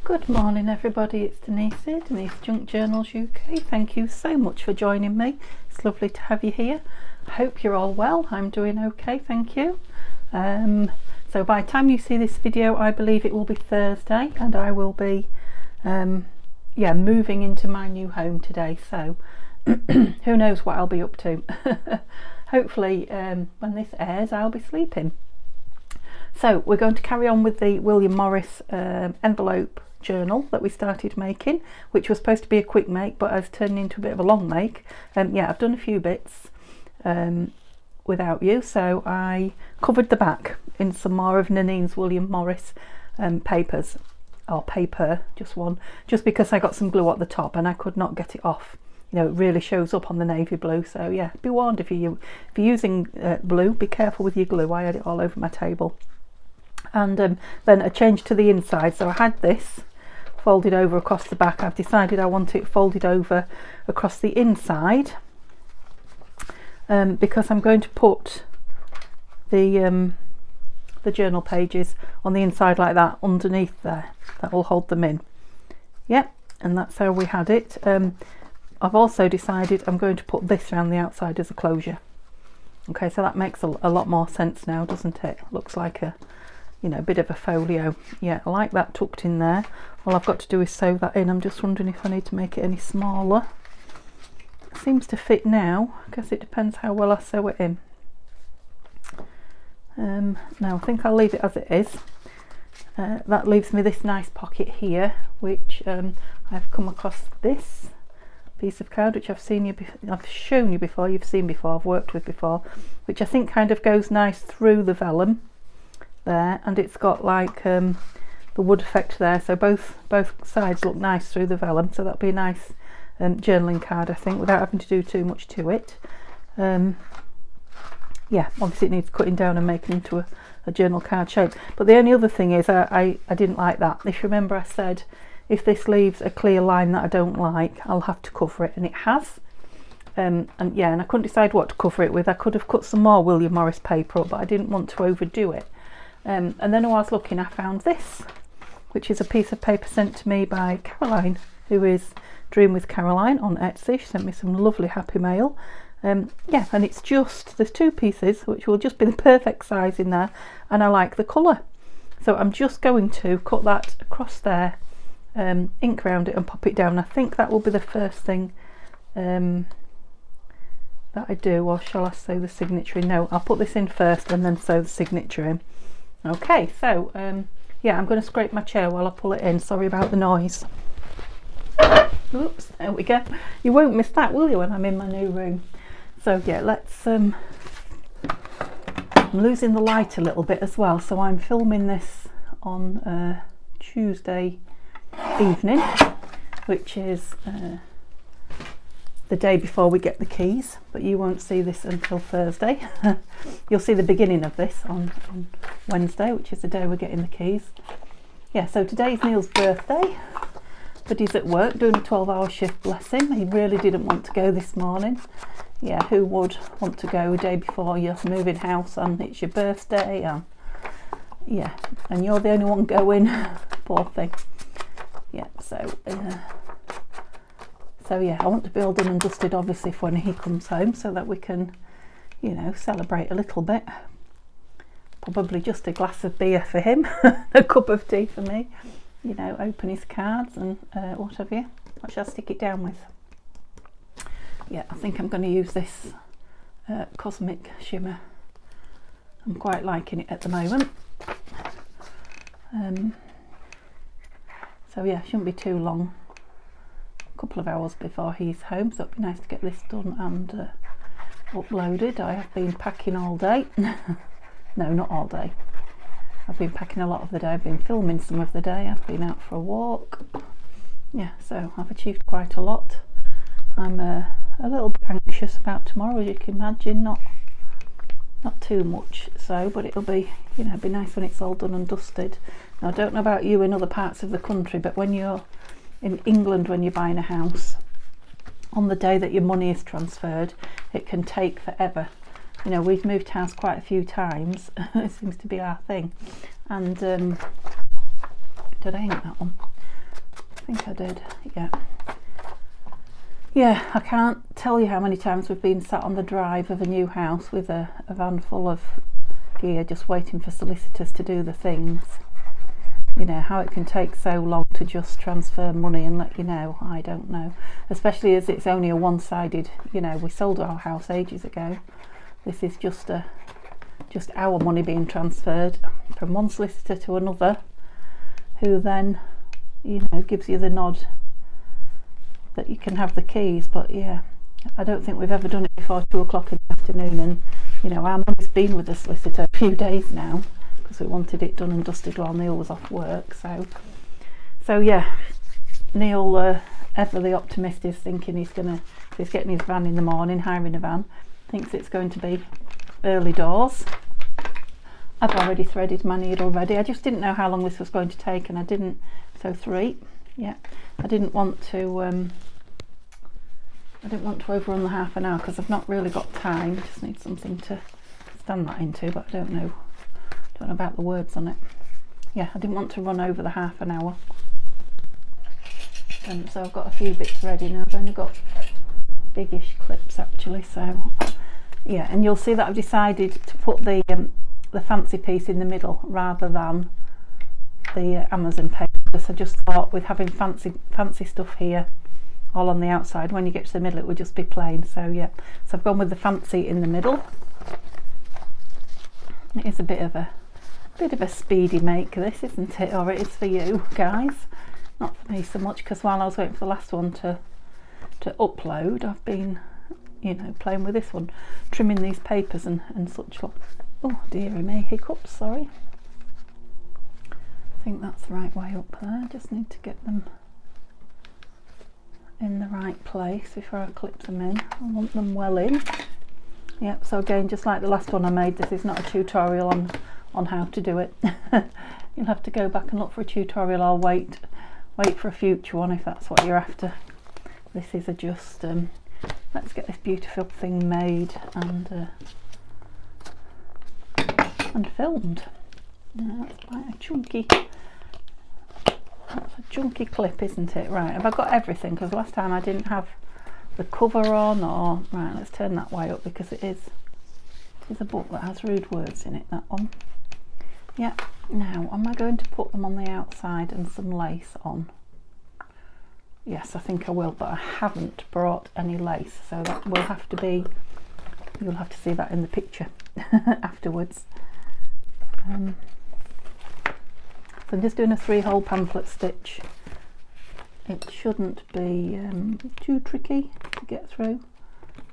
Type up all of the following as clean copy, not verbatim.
Good morning everybody, it's Denise Junk Journals UK. Thank you so much for joining me. It's lovely to have you here. I hope you're all well. I'm doing okay, thank you. So by the time you see this video, I believe it will be Thursday, and I will be moving into my new home today, so who knows what I'll be up to. Hopefully when this airs I'll be sleeping. So we're going to carry on with the William Morris envelope journal that we started making, which was supposed to be a quick make but has turned into a bit of a long make. I've done a few bits without you, so I covered the back in some more of Nanine's William Morris papers, or paper, just one, just because I got some glue at the top and I could not get it off. You know, it really shows up on the navy blue, so yeah, be warned if you're using blue, be careful with your glue. I had it all over my table. And then a change to the inside, so I had this folded over across the back. I've decided I want it folded over across the inside because I'm going to put the journal pages on the inside like that underneath there. That will hold them in. Yep, and that's how we had it. I've also decided I'm going to put this around the outside as a closure. Okay, so that makes a lot more sense now, doesn't it? Looks like a bit of a folio. Yeah, I like that tucked in there. All I've got to do is sew that in. I'm just wondering if I need to make it any smaller. It seems to fit now. I guess it depends how well I sew it in. Now I think I'll leave it as it is. That leaves me this nice pocket here, which I've come across this piece of card, which I've shown you before, you've seen before, I've worked with before, which I think kind of goes nice through the vellum there, and it's got like the wood effect there, so both sides look nice through the vellum, so that'll be a nice journaling card, I think, without having to do too much to it. Yeah, obviously it needs cutting down and making into a journal card shape, but the only other thing is I didn't like that. If you remember, I said if this leaves a clear line that I don't like, I'll have to cover it, and it has. And I couldn't decide what to cover it with. I could have cut some more William Morris paper up, but I didn't want to overdo it. And then while I was looking, I found this, which is a piece of paper sent to me by Caroline, who is Dream with Caroline on Etsy. She sent me some lovely happy mail. And it's just, there's two pieces which will just be the perfect size in there, and I like the colour. So I'm just going to cut that across there, ink around it and pop it down. I think that will be the first thing that I do, or shall I sew the signature in? No, I'll put this in first and then sew the signature in. Okay, so I'm going to scrape my chair while I pull it in. Sorry about the noise. Oops, there we go. You won't miss that, will you, when I'm in my new room? So yeah, let's I'm losing the light a little bit as well, so I'm filming this on Tuesday evening, which is the day before we get the keys, but you won't see this until Thursday. You'll see the beginning of this on Wednesday, which is the day we're getting the keys. Yeah, so today's Neil's birthday, but he's at work doing a 12-hour shift, bless him. He really didn't want to go this morning. Yeah, who would want to go a day before you're moving house and it's your birthday? And you're the only one going. Poor thing. Yeah, so I want to be all done and dusted, obviously, for when he comes home, so that we can, celebrate a little bit. Probably just a glass of beer for him, a cup of tea for me, open his cards and what have you. What shall I stick it down with? Yeah, I think I'm going to use this Cosmic Shimmer. I'm quite liking it at the moment. So yeah, shouldn't be too long. A couple of hours before he's home, so it'd be nice to get this done and uploaded. I have been packing all day. No, not all day. I've been packing a lot of the day. I've been filming some of the day. I've been out for a walk. Yeah, so I've achieved quite a lot. I'm a little bit anxious about tomorrow, as you can imagine. Not too much so, but it'll be, be nice when it's all done and dusted. Now, I don't know about you in other parts of the country, but when you're in England, when you're buying a house, on the day that your money is transferred, it can take forever. We've moved house quite a few times. It seems to be our thing, and Did I ink that one? I think I did, yeah. Yeah, I can't tell you how many times we've been sat on the drive of a new house with a van full of gear just waiting for solicitors to do the things. You know, how it can take so long to just transfer money and let you know, I don't know. Especially as it's only a one-sided, you know, we sold our house ages ago. This is just our money being transferred from one solicitor to another, who then, you know, gives you the nod that you can have the keys. But yeah, I don't think we've ever done it before 2 o'clock in the afternoon, and you know, our money's been with the solicitor a few days now because we wanted it done and dusted while Neil was off work. So yeah, Neil, ever the optimist, is thinking he's getting his van in the morning, hiring a van, thinks it's going to be early doors. I've already threaded my needle ready. I just didn't know how long this was going to take, and I didn't. So 3, yeah. I didn't want to overrun the half an hour because I've not really got time. I just need something to stand that into, but I don't know about the words on it. Yeah, I didn't want to run over the half an hour. So I've got a few bits ready now. I've only got biggish clips actually, so yeah. And you'll see that I've decided to put the fancy piece in the middle rather than the Amazon paper, because I just thought with having fancy stuff here all on the outside, when you get to the middle it would just be plain. So yeah, so I've gone with the fancy in the middle. It is a bit of a speedy make, this, isn't it? Or it is for you guys, not for me so much, because while I was waiting for the last one to upload, I've been, you know, playing with this one, trimming these papers and such like. Oh dearie me, hiccups, sorry. I think that's the right way up there. I just need to get them in the right place before I clip them in. I want them well in. Yep, so again, just like the last one I made, this is not a tutorial on how to do it. You'll have to go back and look for a tutorial. I'll wait for a future one if that's what you're after. This is just let's get this beautiful thing made and filmed. That's quite a chunky clip, isn't it? Right, have I got everything? Because last time I didn't have the cover on. Or right, let's turn that way up because it is a book that has rude words in it, that one. Yeah. Now, am I going to put them on the outside and some lace on? Yes, I think I will, but I haven't brought any lace, so that will have to be, you'll have to see that in the picture afterwards. So I'm just doing a 3-hole pamphlet stitch. It shouldn't be too tricky to get through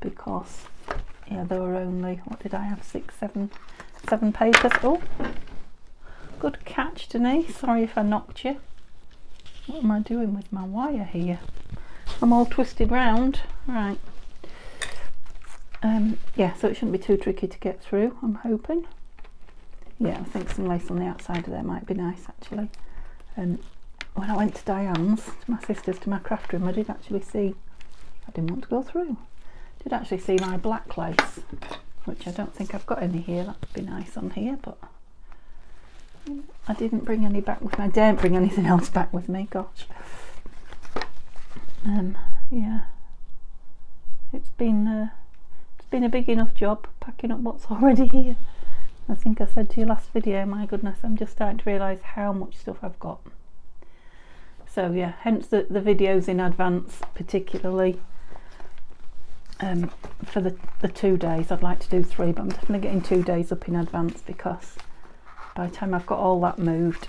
because, yeah, there were only, what did I have, 7 papers. Oh, good catch, Denise. Sorry if I knocked you. What am I doing with my wire here? I'm all twisted round. Right. Yeah, so it shouldn't be too tricky to get through, I'm hoping. Yeah, I think some lace on the outside of there might be nice actually. When I went to Diane's, to my sister's, to my craft room, I did actually see, I didn't want to go through, did actually see my black lace, which I don't think I've got any here. That would be nice on here, but I didn't bring any back with me. I daren't bring anything else back with me, gosh. Yeah, it's been a big enough job packing up what's already here. I think I said to you last video, my goodness, I'm just starting to realise how much stuff I've got. So yeah, hence the videos in advance, particularly for the 2 days. I'd like to do 3, but I'm definitely getting 2 days up in advance because by the time I've got all that moved,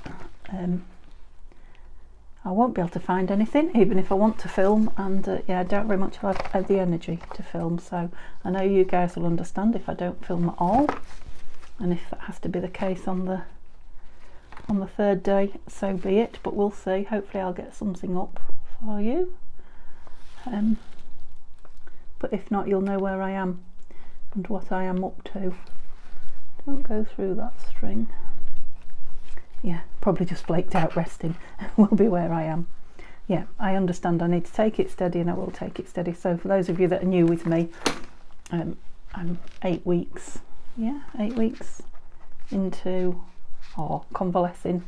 I won't be able to find anything, even if I want to film, and yeah, I doubt very much I'll have the energy to film. So I know you guys will understand if I don't film at all, and if that has to be the case on the 3rd day, so be it, but we'll see. Hopefully I'll get something up for you, but if not, you'll know where I am and what I am up to. Don't go through that string. Yeah, probably just flaked out resting will be where I am. Yeah, I understand I need to take it steady, and I will take it steady. So for those of you that are new with me, I'm 8 weeks, yeah, 8 weeks into, or convalescing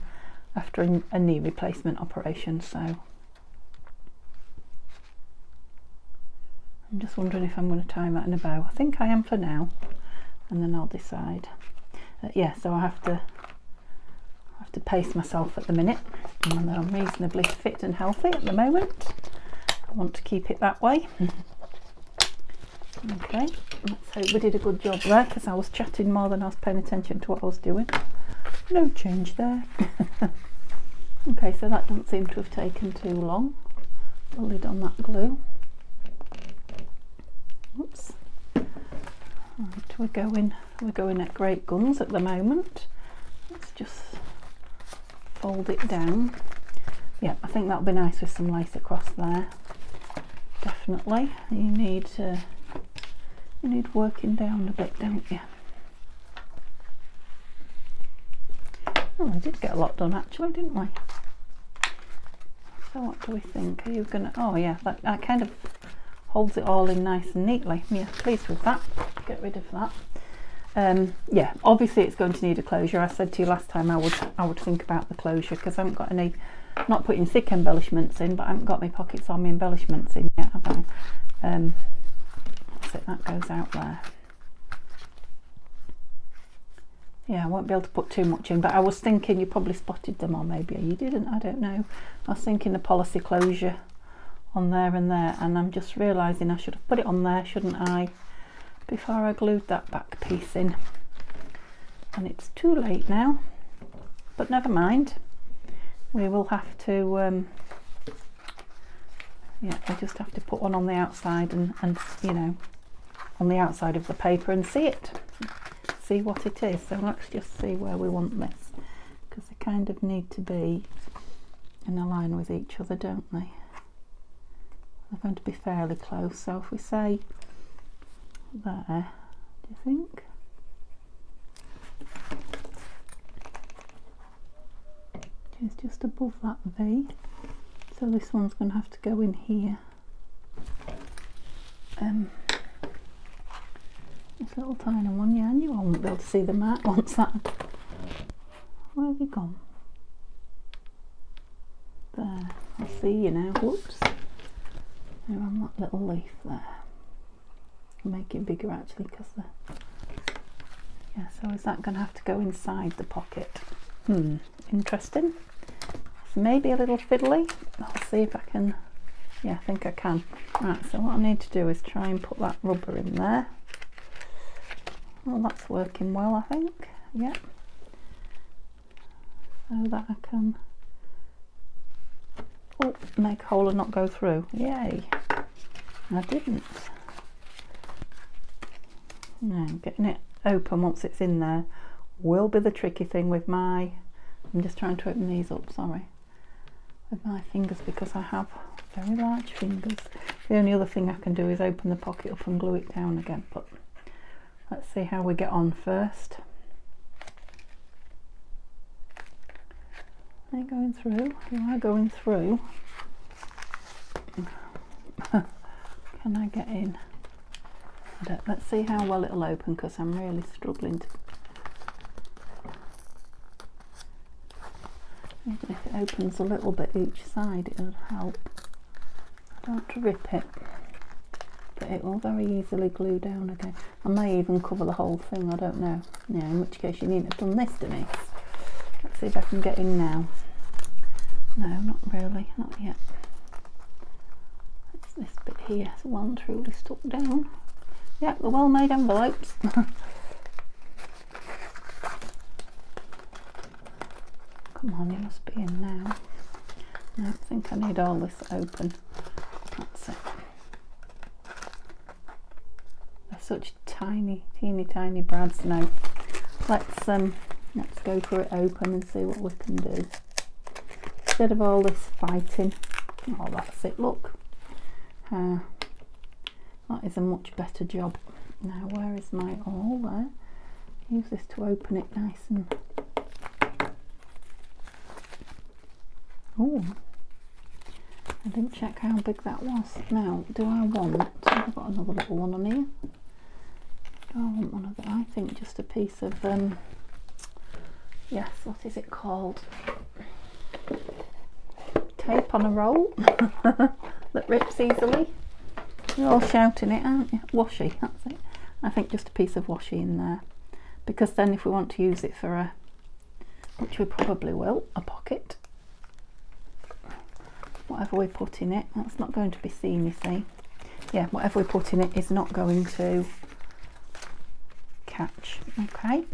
after a knee replacement operation, so I'm just wondering if I'm going to tie that in a bow. I think I am for now, and then I'll decide. Yeah, so I have to pace myself at the minute, and I'm reasonably fit and healthy at the moment. I want to keep it that way. Okay, let's hope we did a good job there, because I was chatting more than I was paying attention to what I was doing. No change there. Okay, so that doesn't seem to have taken too long. The lid on that glue. Oops. Right, we're going at great guns at the moment. Let's just fold it down. Yeah, I think that'll be nice with some lace across there. Definitely. You need working down a bit, don't you? Oh, we did get a lot done actually, didn't we? So what do we think? Are you gonna? Oh yeah, that kind of holds it all in nice and neatly. Yeah, pleased with that. Get rid of that. Yeah, obviously it's going to need a closure. I said to you last time I would think about the closure, because I haven't got any, not putting thick embellishments in, but I haven't got my pockets or my embellishments in yet, have I? That's it, that goes out there. Yeah, I won't be able to put too much in, but I was thinking, you probably spotted them, or maybe you didn't, I don't know. I was thinking the policy closure on there and there, and I'm just realising I should have put it on there, shouldn't I, before I glued that back piece in. And it's too late now, but never mind. We will have to, yeah, we just have to put one on the outside and you know, on the outside of the paper and see it. See what it is. So let's just see where we want this, because they kind of need to be in a line with each other, don't they? They're going to be fairly close, so if we say there, do you think? It's just above that V, so this one's going to have to go in here. This little tiny one, yeah, and you won't be able to see the mark once that. Where have you gone? There, I see you now. Whoops. You're on that little leaf there. I'll make it bigger actually, because the. Yeah, so is that going to have to go inside the pocket? Interesting. It's maybe a little fiddly. I'll see if I can. Yeah, I think I can. Right, so what I need to do is try and put that rubber in there. Well, that's working well, I think. Yeah. So that I can make a hole and not go through. Yay. I didn't. No, getting it open once it's in there will be the tricky thing with my. I'm just trying to open these up, sorry. With my fingers, because I have very large fingers. The only other thing I can do is open the pocket up and glue it down again, but let's see how we get on first. Are you going through? You are going through. Can I get in? Let's see how well it'll open, because I'm really struggling to. Even if it opens a little bit each side, it'll help. I don't want to rip it, but it will very easily glue down again. I may even cover the whole thing, I don't know. Yeah, in which case you needn't have done this, Denise. Let's see if I can get in now. No, not really, not yet. It's this bit here, it's well and truly stuck down. Yeah, the well-made envelopes. Come on, you must be in now. No, I think I need all this open. That's it. They're such tiny, teeny tiny brads now. Let's go for it open and see what we can do. Instead of all this fighting. Oh, that's it, look. That is a much better job. Now, where is my awl there? Use this to open it nice and. Oh, I didn't check how big that was. Now, do I want, I've got another little one on here. Do I want one of the, I think just a piece of, yes, what is it called? tape on a roll that rips easily. You're all shouting it, aren't you? Washi, that's it. I think just a piece of washi in there, because then if we want to use it for a, which we probably will, a pocket, whatever we put in it, that's not going to be seen, you see. Yeah, whatever we put in it is not going to catch. Okay,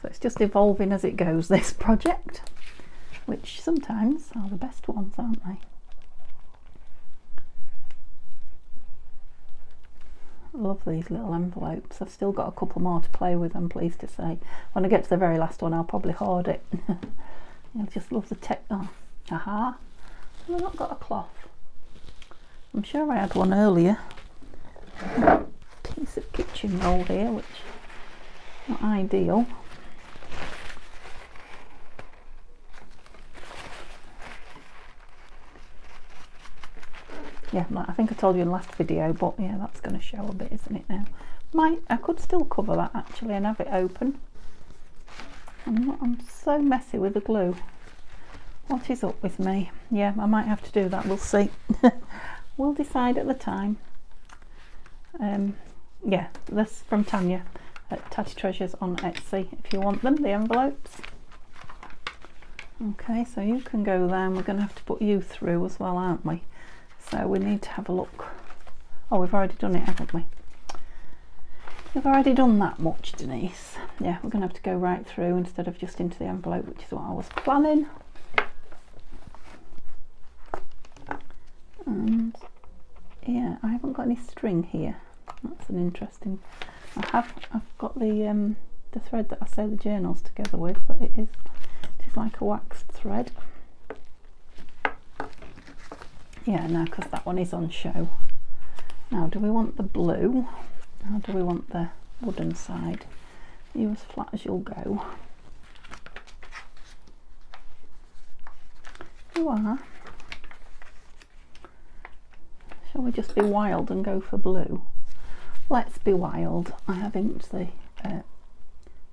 so it's just evolving as it goes, this project, which sometimes are the best ones, aren't they? I love these little envelopes. I've still got a couple more to play with, I'm pleased to say. When I get to the very last one, I'll probably hoard it. I just love the tech. Oh, aha. I've not got a cloth. I'm sure I had one earlier. Piece of kitchen roll here, which is not ideal. Yeah, I think I told you in the last video, but yeah, that's going to show a bit, isn't it now? I could still cover that actually and have it open. I'm so messy with the glue. What is up with me? Yeah, I might have to do that, we'll see. We'll decide at the time. Yeah, this from Tania at Tattytreasure on Etsy, if you want them, the envelopes. Okay, so you can go there, and we're going to have to put you through as well, aren't we? So we need to have a look. Oh, we've already done it, haven't we? We've already done that much, Denise. Yeah, we're going to have to go right through instead of just into the envelope, which is what I was planning. And yeah, I haven't got any string here. That's an interesting. I've got the thread that I sew the journals together with, but it is like a waxed thread. Yeah, no, because that one is on show. Now, do we want the blue, or do we want the wooden side? You as flat as you'll go. You are. Shall we just be wild and go for blue? Let's be wild. I have inked the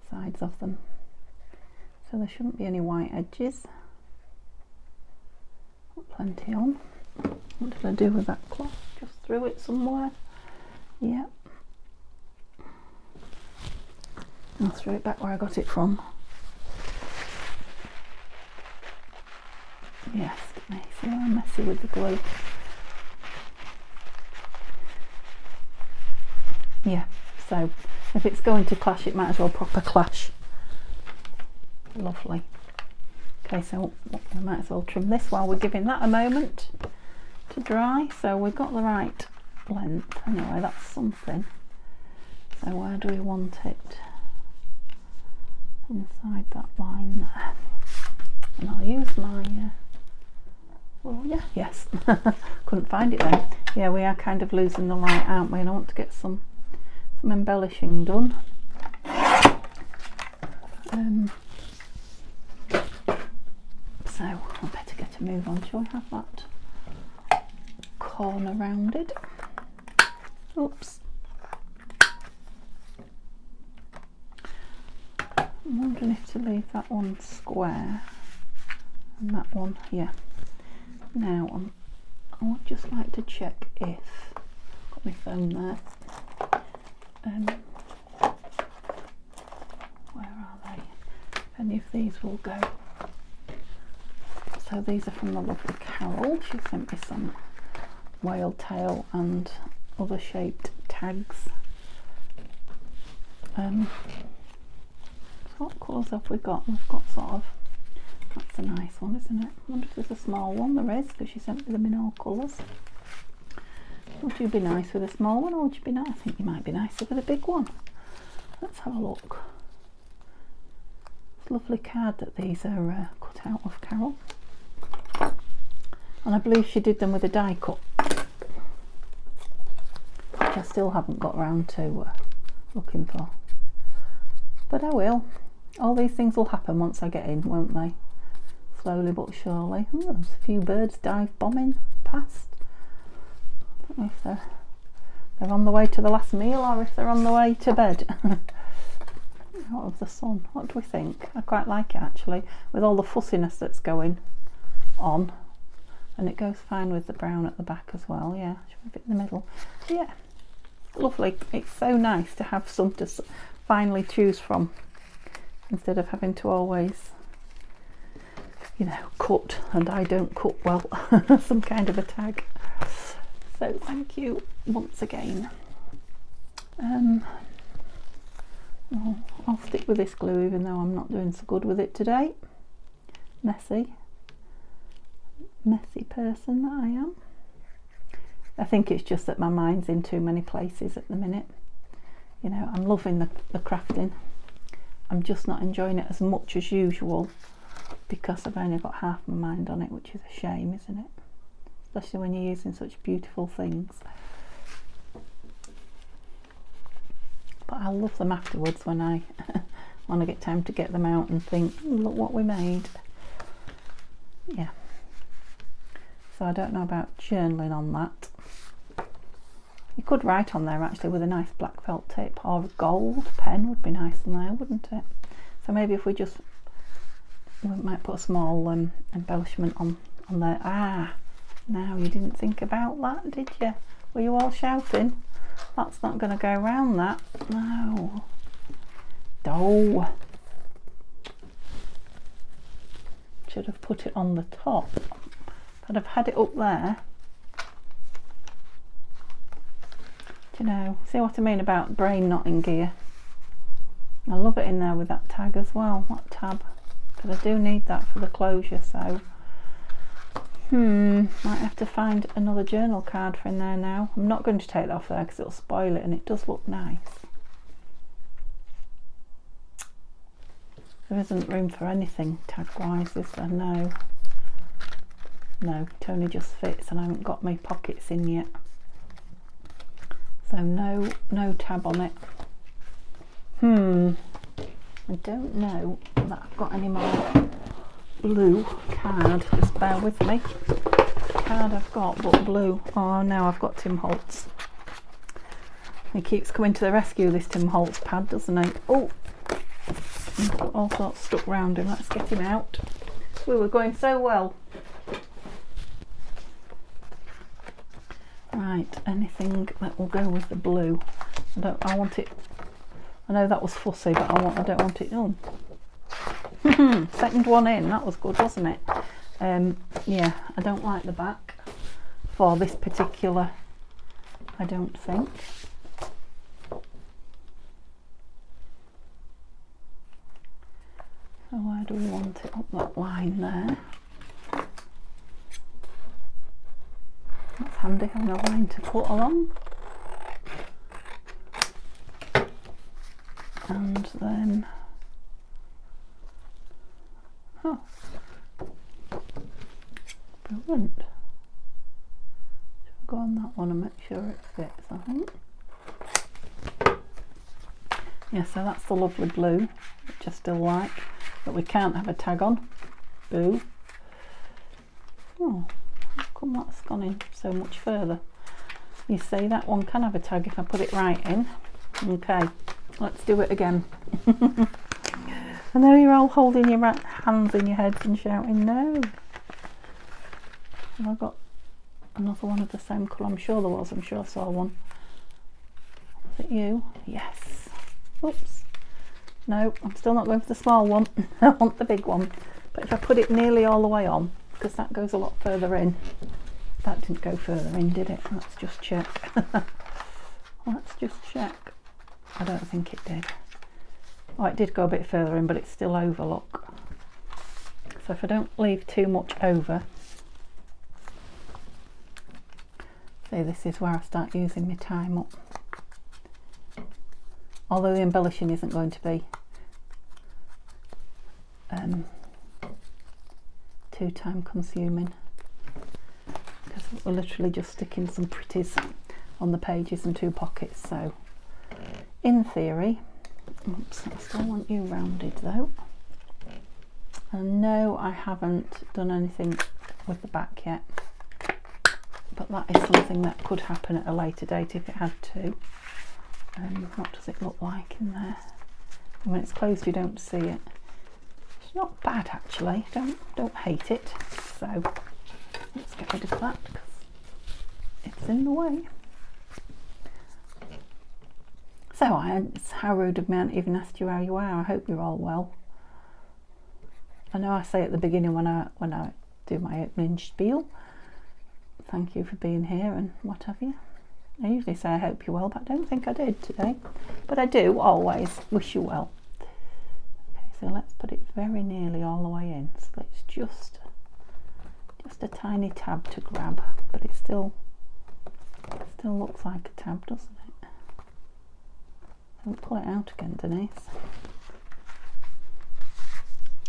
sides of them, so there shouldn't be any white edges. Got plenty on. What did I do with that cloth? Just threw it somewhere. Yeah. I'll throw it back where I got it from. Yes, see how I'm messy with the glue. Yeah, so if it's going to clash, it might as well proper clash. Lovely. Okay, so we might as well trim this while we're giving that a moment to dry. So we've got the right length anyway, that's something. So where do we want it? Inside that line there. And I'll use my well, yeah, yes. Couldn't find it then. Yeah, we are kind of losing the light, aren't we? And I want to get some embellishing done. So I better get a move on. Shall we have that corner rounded? Oops. I'm wondering if to leave that one square and that one, yeah. Now I would just like to check if, got my phone there, where are they? If any of these will go. So these are from the lovely Carol. She sent me some whale tail and other shaped tags. So what colours have we got? We've got sort of, that's a nice one, isn't it? I wonder if there's a small one. There is, because she sent me them in all colours. Would you be nice with a small one, or would you be nice? I think you might be nicer with a big one. Let's have a look. It's a lovely card that these are cut out of, Carol. And I believe she did them with a die cut, which I still haven't got round to looking for. But I will. All these things will happen once I get in, won't they? Slowly but surely. Oh, there's a few birds dive bombing past. I don't know if they're on the way to the last meal or if they're on the way to bed. Out of the sun. What do we think? I quite like it actually. With all the fussiness that's going on, and it goes fine with the brown at the back as well. Yeah, should we have it in the middle? Yeah, lovely. It's so nice to have some to finally choose from instead of having to always, you know, cut, and I don't cut well, some kind of a tag. So thank you once again. I'll stick with this glue even though I'm not doing so good with it today. Messy person that I am. I think it's just that my mind's in too many places at the minute. You know, I'm loving the crafting. I'm just not enjoying it as much as usual because I've only got half my mind on it, which is a shame, isn't it? Especially when you're using such beautiful things. But I love them afterwards when I get time to get them out and think, look what we made. Yeah. So I don't know about journaling on that. You could write on there actually with a nice black felt tip, or a gold pen would be nice on there, wouldn't it? So maybe if we might put a small embellishment on there. Ah, now you didn't think about that, did you? Were you all shouting? That's not going to go around that. No. Oh. Should have put it on the top. I'd have had it up there. Do you know, see what I mean about brain not in gear? I love it in there with that tag as well, that tab, because I do need that for the closure. So might have to find another journal card for in there now. I'm not going to take that off there because it'll spoil it, and it does look nice. There isn't room for anything tag wise, is there? No, it only just fits, and I haven't got my pockets in yet, so no tab on it. I don't know that I've got any more blue card, just bear with me. Card I've got, but blue. Oh no, I've got Tim Holtz. He keeps coming to the rescue, this Tim Holtz pad, doesn't he? Oh, he's got all sorts stuck round him. Let's get him out. We were going so well. Right, anything that will go with the blue. I want it. I know that was fussy, but I don't want it done. Second one in, that was good, wasn't it? Yeah, I don't like the back for this particular, I don't think. So where do we want it? Up that line there. That's handy having a line to cut along. And then, oh, brilliant. Should we go on that one and make sure it fits, I think. Yeah, so that's the lovely blue, which I still like, but we can't have a tag on. Boo. Oh, how come that's gone in so much further? You see, that one can have a tag if I put it right in. Okay, let's do it again. I know you're all holding your hands in your heads and shouting, no. Have I got another one of the same colour? I'm sure there was, I'm sure I saw one. Was it you? Yes. Oops. No, I'm still not going for the small one. I want the big one. But if I put it nearly all the way on, because that goes a lot further in. That didn't go further in, did it? Let's just check. Let's just check. I don't think it did. Oh, it did go a bit further in, but it's still over, look. So if I don't leave too much over, see, this is where I start using my time up. Although the embellishing isn't going to be too time consuming, because we're literally just sticking some pretties on the pages and 2 pockets. So in theory, oops, I still want you rounded though. And no, I haven't done anything with the back yet, but that is something that could happen at a later date if it had to. What does it look like in there? And when it's closed you don't see it. It's not bad actually, don't hate it. So Let's get rid of that because it's in the way. So it's how rude of me, I haven't even asked you how you are. I hope you're all well. I know I say at the beginning when I do my opening spiel, thank you for being here and what have you. I usually say I hope you're well, but I don't think I did today. But I do always wish you well. Okay, so let's put it very nearly all the way in. So it's just a tiny tab to grab, but it still looks like a tab, doesn't it? Don't pull it out again, Denise.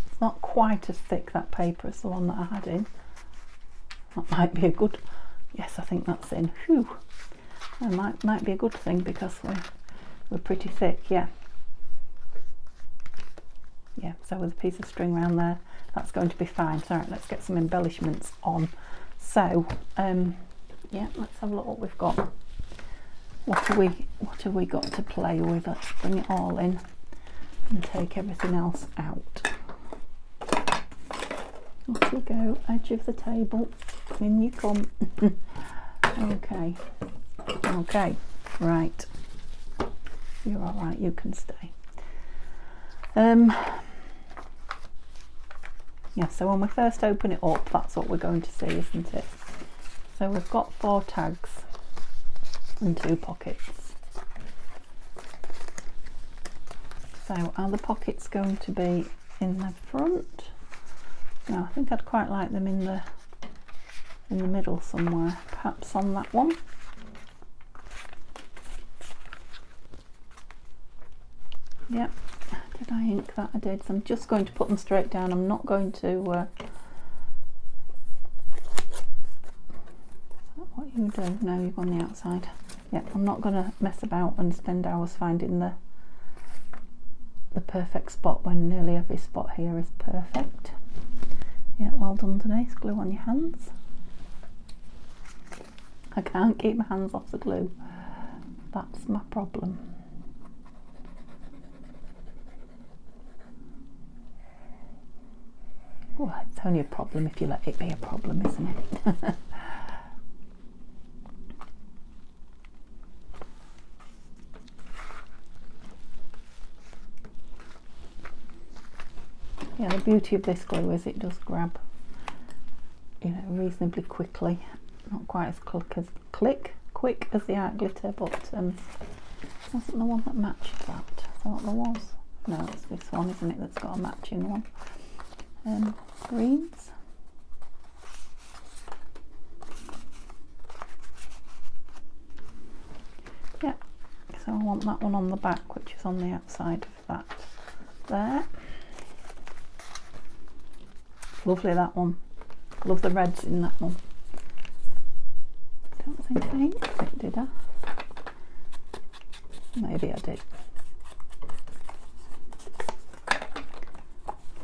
It's not quite as thick, that paper, as the one that I had in. That might be a good, yes, I think that's in. Whew. It might be a good thing because we're pretty thick, yeah. Yeah, so with a piece of string around there, that's going to be fine. So, right, let's get some embellishments on. So, yeah, let's have a look what we've got. What have we got to play with? Let's bring it all in and take everything else out. Off we go, edge of the table, in you come. Okay, right, you're all right, you can stay. Yeah, so when we first open it up, that's what we're going to see, isn't it? So we've got 4 tags and 2 pockets. So are the pockets going to be in the front? No, I think I'd quite like them in the middle somewhere, perhaps on that one. Yep, did I ink that? I did. So I'm just going to put them straight down. I'm not going to is that what you do? No, you've on the outside. Yeah, I'm not going to mess about and spend hours finding the perfect spot when nearly every spot here is perfect. Yeah, well done, Denise. Glue on your hands. I can't keep my hands off the glue. That's my problem. Well, it's only a problem if you let it be a problem, isn't it? Yeah, the beauty of this glue is it does grab, you know, reasonably quickly. Not quite as quick as the art glitter, but wasn't the one that matched that? I thought there was. No, it's this one, isn't it, that's got a matching one. Greens. Yeah, so I want that one on the back, which is on the outside of that there. Lovely, that one. Love the reds in that one. Don't think I inked it, did I? Maybe I did.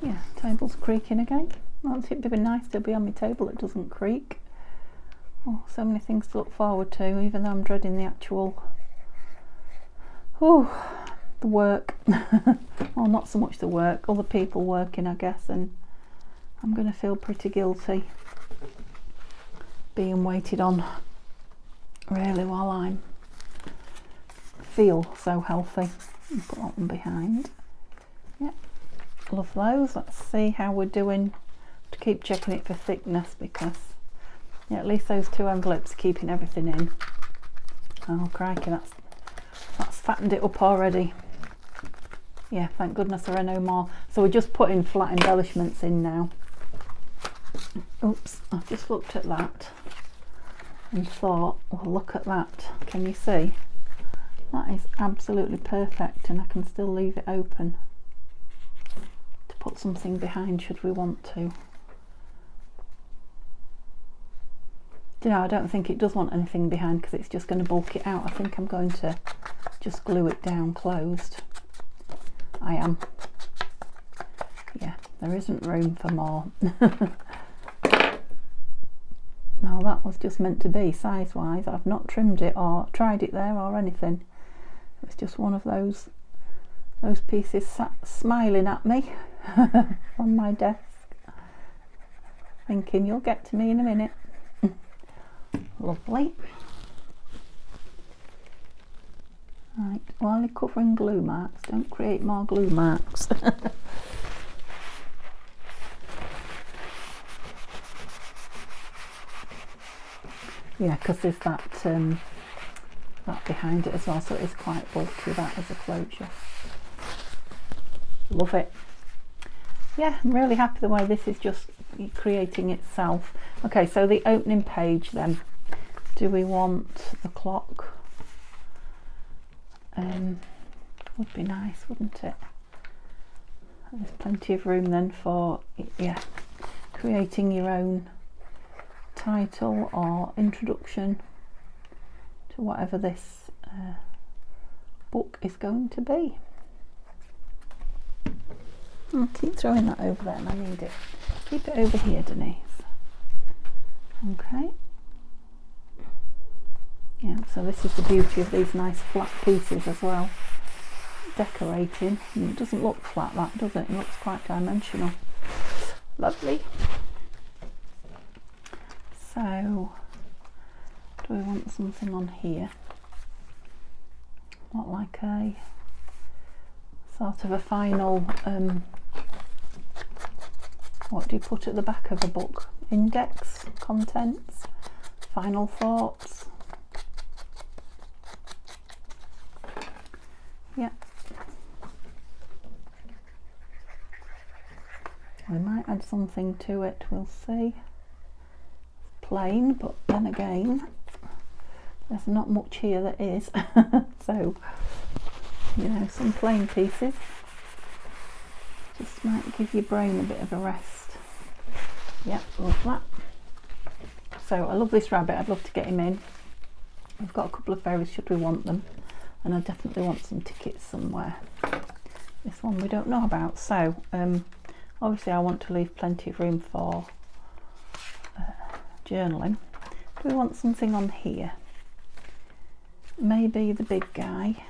Yeah, table's creaking again. Well, it'd be nice to be on my table that doesn't creak. Oh, so many things to look forward to, even though I'm dreading the actual, the work. Well, not so much the work, other people working, I guess, and I'm going to feel pretty guilty being waited on, really, while I'm feel so healthy. I'll put that one behind. Yeah, love those. Let's see how we're doing. To keep checking it for thickness, because yeah, at least those 2 envelopes are keeping everything in. Oh crikey, that's fattened it up already. Yeah, thank goodness there are no more. So we're just putting flat embellishments in now. Oops, I've just looked at that and thought, well, look at that. Can you see? That is absolutely perfect, and I can still leave it open to put something behind should we want to. Do you know, I don't think it does want anything behind because it's just going to bulk it out. I think I'm going to just glue it down closed. I am. Yeah, there isn't room for more. Now that was just meant to be size wise. I've not trimmed it or tried it there or anything. It's just one of those pieces sat smiling at me on my desk, thinking you'll get to me in a minute. lovely. Right, while you're covering glue marks, don't create more glue marks. Yeah, because there's that behind it as well, so it is quite bulky, that as a closure. Love it. Yeah, I'm really happy the way this is just creating itself. Okay, so the opening page then. Do we want the clock? Would be nice, wouldn't it? There's plenty of room then for, yeah, creating your own title or introduction to whatever this book is going to be. I'll keep throwing that over there and I need it. Keep it over here, Denise. Okay. Yeah, so this is the beauty of these nice flat pieces as well. Decorating. And it doesn't look flat, that, does it? It looks quite dimensional. Lovely. So, do we want something on here? What, like a sort of a final, what do you put at the back of a book? Index, contents, final thoughts. Yeah. We might add something to it, we'll see. Plain, but then again, there's not much here that is. So, you know, some plain pieces just might give your brain a bit of a rest. Yep, love that. So I love this rabbit, I'd love to get him in. We've got a couple of fairies should we want them, and I definitely want some tickets somewhere. This one we don't know about, so obviously I want to leave plenty of room for journaling. Do we want something on here? Maybe the big guy.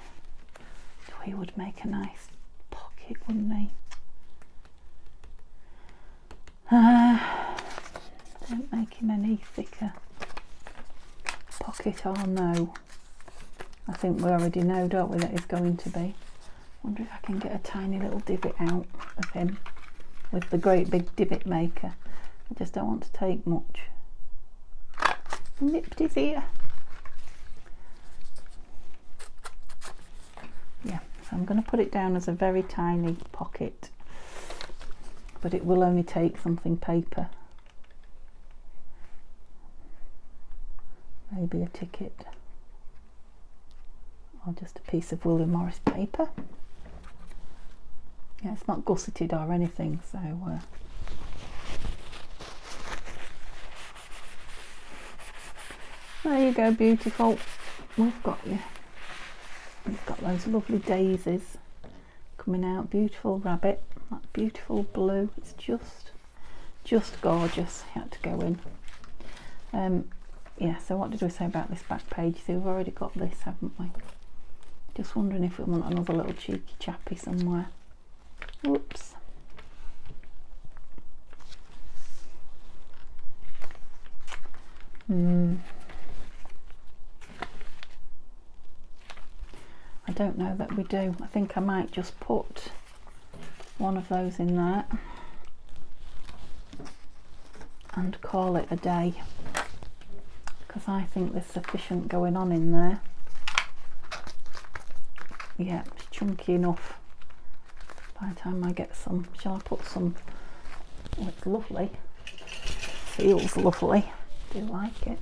He would make a nice pocket, wouldn't he? Don't make him any thicker. Pocket or no? I think we already know, don't we, that he's going to be. Wonder if I can get a tiny little divot out of him with the great big divot maker. I just don't want to take much. Nipped his ear. Yeah, so I'm going to put it down as a very tiny pocket, but it will only take something paper. Maybe a ticket, or just a piece of William Morris paper. Yeah, it's not gusseted or anything, so there you go, beautiful. We've got you. We've got those lovely daisies coming out. Beautiful rabbit, that beautiful blue. It's just gorgeous. It had to go in. Yeah, so what did we say about this back page? So we've already got this, haven't we? Just wondering if we want another little cheeky chappy somewhere. Whoops. I don't know that we do. I think I might just put one of those in there and call it a day, because I think there's sufficient going on in there. Yeah, it's chunky enough by the time I get some. Shall I put some? Oh, it's lovely. Feels lovely. Do like it.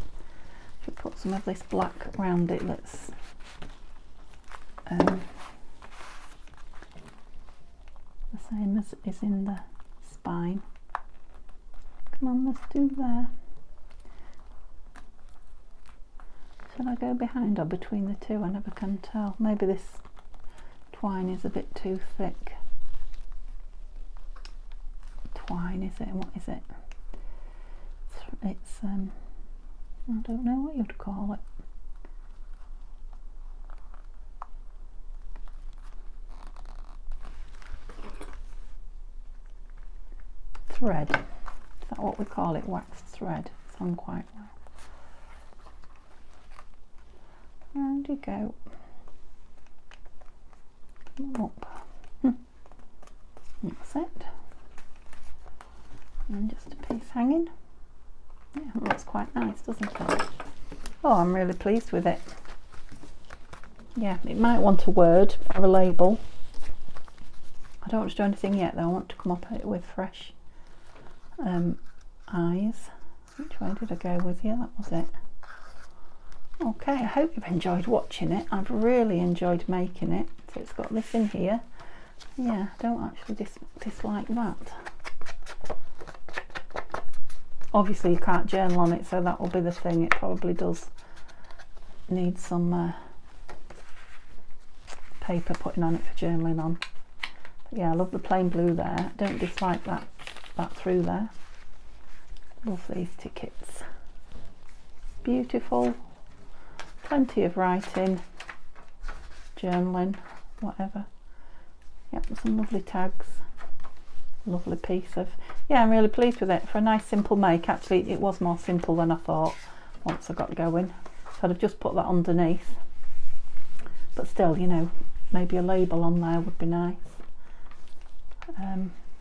Should put some of this black around it. That's the same as is in the spine. Come on, let's do there. Shall I go behind or between the two? I never can tell. Maybe this twine is a bit too thick. Twine, is it? What is it? It's I don't know what you'd call it. Thread. Is that what we call it? Waxed thread. It's on quite well. Where'd he go? Come up. That's it. And just a piece hanging. Yeah, it looks quite nice, doesn't it? Oh, I'm really pleased with it. Yeah, it might want a word or a label. I don't want to do anything yet though. I want to come up with fresh eyes. Which way did I go with? Yeah, that was it. Okay, I hope you've enjoyed watching it. I've really enjoyed making it. So it's got this in here. Yeah, I don't actually dislike that. Obviously you can't journal on it, so that will be the thing. It probably does need some paper putting on it for journaling on. But yeah, I love the plain blue there. Don't dislike that through there. Love these tickets. Beautiful. Plenty of writing, journaling, whatever. Yep, some lovely tags. Lovely piece of, yeah, I'm really pleased with it. For a nice simple make, actually it was more simple than I thought once I got going. So I'd have just put that underneath. But still, you know, maybe a label on there would be nice.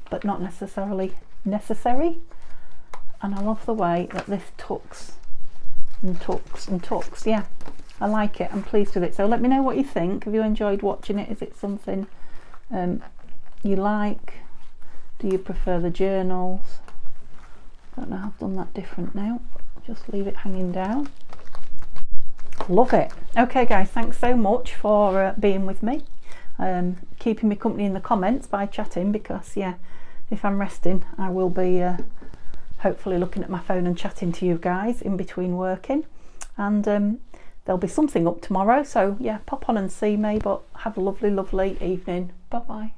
But not necessarily necessary. And I love the way that this tucks and tucks and tucks. Yeah, I like it. I'm pleased with it. So let me know what you think. Have you enjoyed watching it? Is it something you like? Do you prefer the journals? I don't know, I've done that different now. Just leave it hanging down. Love it. Okay guys, thanks so much for being with me, keeping me company in the comments by chatting, because yeah, if I'm resting I will be hopefully looking at my phone and chatting to you guys in between working. And there'll be something up tomorrow, so yeah, pop on and see me. But have a lovely evening. Bye bye.